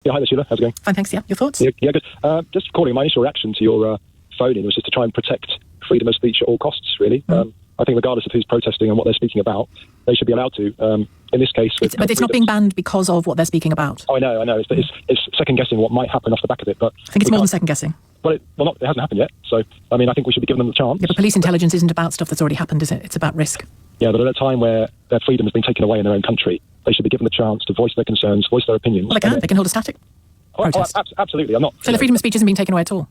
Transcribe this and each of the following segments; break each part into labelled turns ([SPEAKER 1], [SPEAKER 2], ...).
[SPEAKER 1] Yeah, hi there, Sheila. How's it going?
[SPEAKER 2] Fine, thanks. Yeah, your thoughts?
[SPEAKER 1] Yeah, good. Just calling. My initial reaction to your phone-in was just to try and protect freedom of speech at all costs, really. I think regardless of who's protesting and what they're speaking about, they should be allowed to. In this case...
[SPEAKER 2] But it's not being banned because of what they're speaking about.
[SPEAKER 1] Oh, I know. It's second-guessing what might happen off the back of it, but...
[SPEAKER 2] I think it's more than second-guessing.
[SPEAKER 1] Well, it hasn't happened yet, so, I mean, I think we should be giving them the chance.
[SPEAKER 2] Yeah, but police intelligence isn't about stuff that's already happened, is it? It's about risk.
[SPEAKER 1] Yeah, but at a time where their freedom has been taken away in their own country, they should be given the chance to voice their concerns, voice their opinions.
[SPEAKER 2] Well, they can. They can hold a static protest.
[SPEAKER 1] Absolutely. I'm not...
[SPEAKER 2] So the freedom of speech isn't being taken away at all?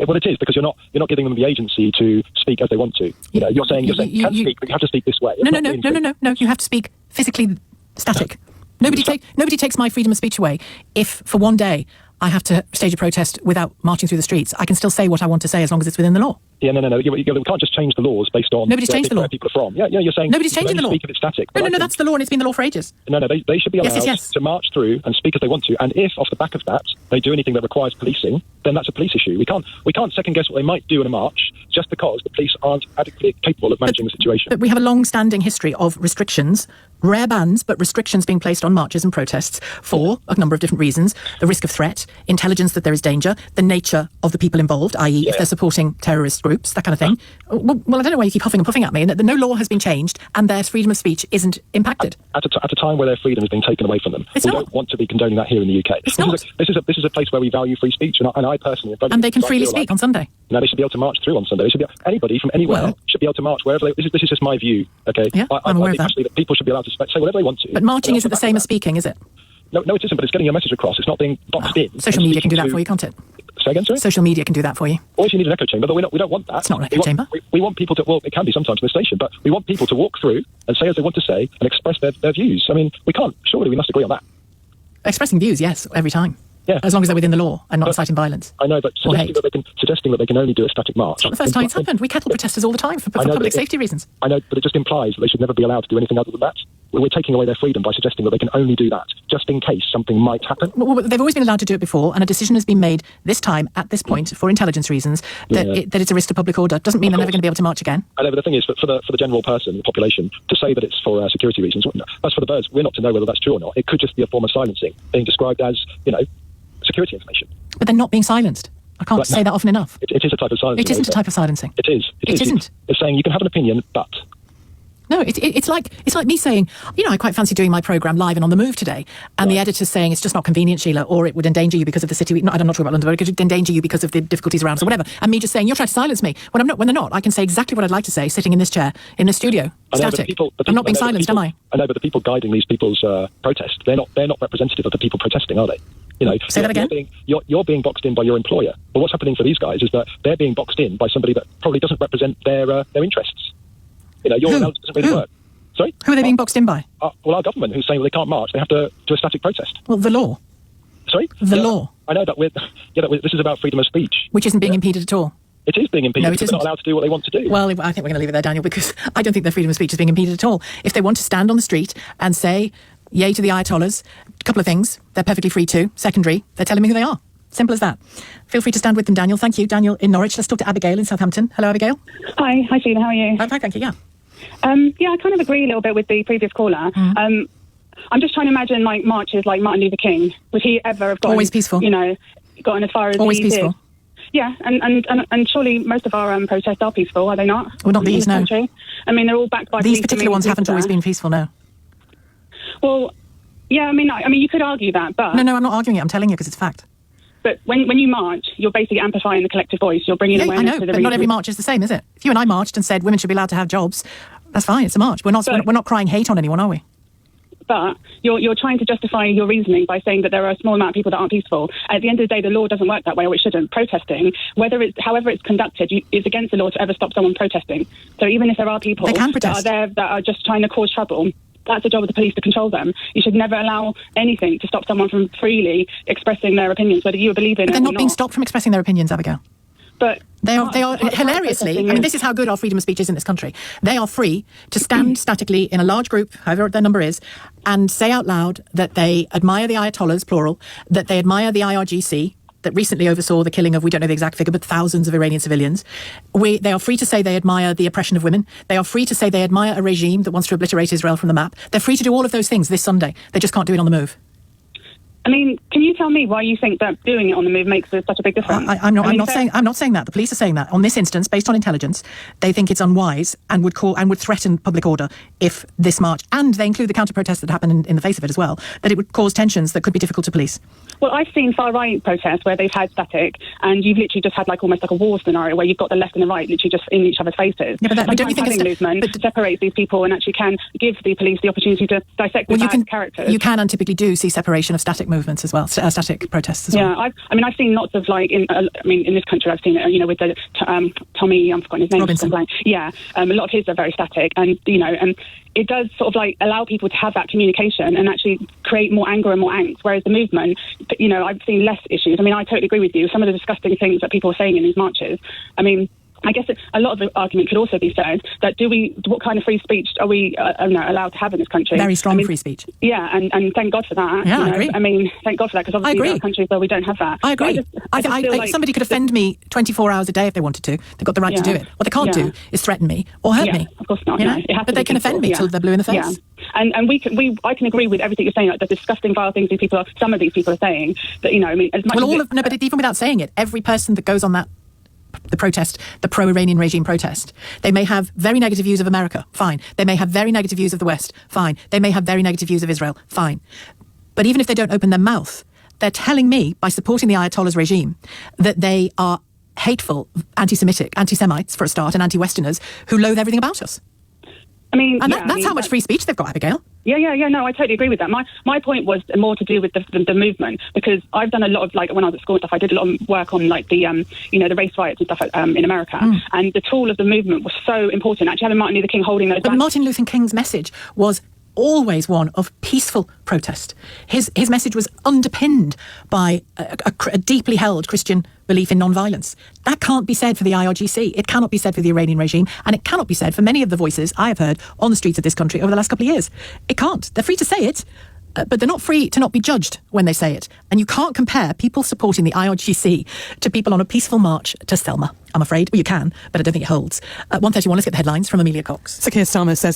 [SPEAKER 1] Well, it is, because you're not giving them the agency to speak as they want to. You're saying you can speak, but you have to speak this way.
[SPEAKER 2] No. You have to speak physically static. Nobody takes my freedom of speech away if, for one day, I have to stage a protest without marching through the streets. I can still say what I want to say as long as it's within the law.
[SPEAKER 1] Yeah, no. We can't just change the laws based on
[SPEAKER 2] Nobody's changed the law.
[SPEAKER 1] Where people are from. Yeah, you're saying
[SPEAKER 2] nobody's changing the law.
[SPEAKER 1] Speak if it's static.
[SPEAKER 2] No, that's the law, and it's been the law for ages.
[SPEAKER 1] No, they should be allowed to march through and speak as they want to. And if, off the back of that, they do anything that requires policing, then that's a police issue. We can't second guess what they might do in a march just because the police aren't adequately capable of managing the situation.
[SPEAKER 2] But we have a long-standing history of restrictions, rare bans, but restrictions being placed on marches and protests for a number of different reasons: the risk of threat, intelligence that there is danger, the nature of the people involved, i.e. if they're supporting terrorist groups, that kind of thing. Well, I don't know why you keep huffing and puffing at me, and that no law has been changed and their freedom of speech isn't impacted.
[SPEAKER 1] At a time where their freedom has been taken away from them. We don't want to be condoning that here in the UK.
[SPEAKER 2] It's not.
[SPEAKER 1] This is a place where we value free speech, and I personally...
[SPEAKER 2] And they can freely speak on Sunday.
[SPEAKER 1] No, they should be able to march through on Sunday. Anybody from anywhere should be able to march wherever this is just my view, okay?
[SPEAKER 2] Yeah, I'm aware of that.
[SPEAKER 1] Actually, that people should be allowed to say whatever they want to.
[SPEAKER 2] But marching isn't the same as speaking, is it?
[SPEAKER 1] No, it isn't, but it's getting your message across. It's not being boxed in.
[SPEAKER 2] Social media can do that for you, can't it?
[SPEAKER 1] Say again, sorry?
[SPEAKER 2] Social media can do that for you.
[SPEAKER 1] Or if you need an echo chamber, but we don't want that.
[SPEAKER 2] It's not an echo chamber.
[SPEAKER 1] We want people to... Well, it can be sometimes in the station, but we want people to walk through and say as they want to say and express their views. I mean, we can't... Surely we must agree on that.
[SPEAKER 2] Expressing views, yes, every time.
[SPEAKER 1] Yeah.
[SPEAKER 2] As long as they're within the law and not inciting violence.
[SPEAKER 1] I know, but suggesting that they can only do a static march...
[SPEAKER 2] It's not the first time it's happened. We kettle protesters all the time for public safety reasons.
[SPEAKER 1] I know, but it just implies that they should never be allowed to do anything other than that. We're taking away their freedom by suggesting that they can only do that, just in case something might happen.
[SPEAKER 2] Well, they've always been allowed to do it before, and a decision has been made this time, at this point, for intelligence reasons, that it's a risk to public order. Doesn't mean they're never going to be able to march again.
[SPEAKER 1] I know, but the thing is, for the general person, the population, to say that it's for security reasons, as for the birds, we're not to know whether that's true or not. It could just be a form of silencing, being described as, security information.
[SPEAKER 2] But they're not being silenced. I can't say that often enough.
[SPEAKER 1] It is a type of silencing.
[SPEAKER 2] It isn't a type of silencing.
[SPEAKER 1] It is.
[SPEAKER 2] It isn't.
[SPEAKER 1] It's saying you can have an opinion, but...
[SPEAKER 2] No, it's like me saying, I quite fancy doing my programme live and on the move today, and the editor's saying it's just not convenient, Sheila, or it would endanger you because of the city. I'm not talking about London, but it could endanger you because of the difficulties around us or whatever. And me just saying, you're trying to silence me. When they're not, I can say exactly what I'd like to say, sitting in this chair, in the studio, static. I'm not being silenced, am I?
[SPEAKER 1] I know, but the people guiding these people's protest, they're not representative of the people protesting, are they?
[SPEAKER 2] Say that again?
[SPEAKER 1] You're being boxed in by your employer. But what's happening for these guys is that they're being boxed in by somebody that probably doesn't represent their interests. Your analysis doesn't really work. Sorry?
[SPEAKER 2] Who are they being boxed in by?
[SPEAKER 1] Well, our government, who's saying they can't march. They have to do a static protest.
[SPEAKER 2] Well, the law.
[SPEAKER 1] Sorry?
[SPEAKER 2] The law.
[SPEAKER 1] I know that this is about freedom of speech.
[SPEAKER 2] Which isn't being impeded at all.
[SPEAKER 1] It is being impeded.
[SPEAKER 2] No, it isn't.
[SPEAKER 1] They're not allowed to do what they want to do.
[SPEAKER 2] Well, I think we're going to leave it there, Daniel, because I don't think their freedom of speech is being impeded at all. If they want to stand on the street and say, yay to the Ayatollahs, a couple of things, they're perfectly free to. Secondary, they're telling me who they are. Simple as that. Feel free to stand with them, Daniel. Thank you. Daniel in Norwich. Let's talk to Abigail in Southampton. Hello, Abigail.
[SPEAKER 3] Hi, Sheila. How are you?
[SPEAKER 2] I'm fine, thank you, yeah.
[SPEAKER 3] I kind of agree a little bit with the previous caller. I'm just trying to imagine marches like Martin Luther King. Would he ever have gotten...
[SPEAKER 2] Always peaceful.
[SPEAKER 3] Gotten as far as
[SPEAKER 2] always
[SPEAKER 3] he
[SPEAKER 2] peaceful.
[SPEAKER 3] did? Yeah, and surely most of our protests are peaceful, are they not?
[SPEAKER 2] Well, not these, no.
[SPEAKER 3] Country? I mean, they're all backed by...
[SPEAKER 2] These particular ones haven't always been peaceful, no.
[SPEAKER 3] Well, yeah, I mean, you could argue that, but...
[SPEAKER 2] No, I'm not arguing it. I'm telling you because it's fact.
[SPEAKER 3] But when you march, you're basically amplifying the collective voice. You're bringing awareness to the
[SPEAKER 2] but not every march is the same, is it? If you and I marched and said women should be allowed to have jobs, that's fine. It's a march. We're not crying hate on anyone, are we?
[SPEAKER 3] But you're trying to justify your reasoning by saying that there are a small amount of people that aren't peaceful. At the end of the day, the law doesn't work that way, or it shouldn't. Protesting, however it's conducted, it's against the law to ever stop someone protesting. So even if there are people that are there that are just trying to cause trouble, that's the job of the police to control them. You should never allow anything to stop someone from freely expressing their opinions, whether you believe in it or not.
[SPEAKER 2] They're not being stopped from expressing their opinions, Abigail.
[SPEAKER 3] But
[SPEAKER 2] they are hilariously, I mean, this is how good our freedom of speech is in this country. They are free to stand statically in a large group, however their number is, and say out loud that they admire the Ayatollahs, plural, that they admire the IRGC, that recently oversaw the killing of, we don't know the exact figure, but thousands of Iranian civilians. They are free to say they admire the oppression of women. They are free to say they admire a regime that wants to obliterate Israel from the map. They're free to do all of those things this Sunday. They just can't do it on the move.
[SPEAKER 3] I mean, can you tell me why you think that doing it on the move makes such a big difference?
[SPEAKER 2] I'm not saying that. The police are saying that. On this instance, based on intelligence, they think it's unwise and would threaten public order if this march, and they include the counter-protests that happen in the face of it as well, that it would cause tensions that could be difficult to police.
[SPEAKER 3] Well, I've seen far-right protests where they've had static, and you've literally just had almost like a war scenario where you've got the left and the right literally just in each other's faces.
[SPEAKER 2] Yeah, but don't you think
[SPEAKER 3] a movement separates these people and actually can give the police the opportunity to dissect the characters? You can
[SPEAKER 2] and typically do see separation of static movements as well, static protests as well.
[SPEAKER 3] Yeah, I've seen lots of in this country I've seen it, with the Tommy, I'm forgotten his name.
[SPEAKER 2] Robinson.
[SPEAKER 3] Yeah, a lot of his are very static, and and it does sort of allow people to have that communication and actually create more anger and more angst. Whereas the movement, I've seen less issues. I mean, I totally agree with you. Some of the disgusting things that people are saying in these marches. I mean, I guess a lot of the argument could also be said that what kind of free speech are we allowed to have in this country?
[SPEAKER 2] Very strong free speech.
[SPEAKER 3] Yeah, and thank God for that.
[SPEAKER 2] Yeah, I agree.
[SPEAKER 3] I mean, thank God for that, because obviously there are countries where we don't have that.
[SPEAKER 2] I agree. Somebody could offend me 24 hours a day if they wanted to. They've got the right to do it. What they can't do is threaten me or hurt me.
[SPEAKER 3] Of course not. No.
[SPEAKER 2] But they can offend me till they're blue in the face.
[SPEAKER 3] Yeah. And I can agree with everything you're saying, like the disgusting, vile things some of these people are saying. That as much
[SPEAKER 2] but even without saying it, every person that goes on the protest, the pro-Iranian regime protest, they may have very negative views of America, fine. They may have very negative views of the West, fine. They may have very negative views of Israel, fine. But even if they don't open their mouth, they're telling me, by supporting the Ayatollah's regime, that they are hateful, anti-Semitic, anti-Semites, for a start, and anti-Westerners who loathe everything about us.
[SPEAKER 3] I mean,
[SPEAKER 2] and that's how much free speech they've got, Abigail.
[SPEAKER 3] Yeah, no, I totally agree with that. My point was more to do with the movement, because I've done a lot of, when I was at school and stuff, I did a lot of work on, the race riots and stuff in America, and the tool of the movement was so important. Actually, having Martin Luther King holding those...
[SPEAKER 2] But Martin Luther King's message was always one of peaceful protest. His message was underpinned by a deeply held Christian belief in non-violence. That can't be said for the IRGC. It cannot be said for the Iranian regime, and it cannot be said for many of the voices I have heard on the streets of this country over the last couple of years. It can't. They're free to say it, but they're not free to not be judged when they say it. And you can't compare people supporting the IRGC to people on a peaceful march to Selma, I'm afraid. Well, you can, but I don't think it holds. 1:31, let's get the headlines from Amelia Cox.
[SPEAKER 4] Sir Keir Starmer says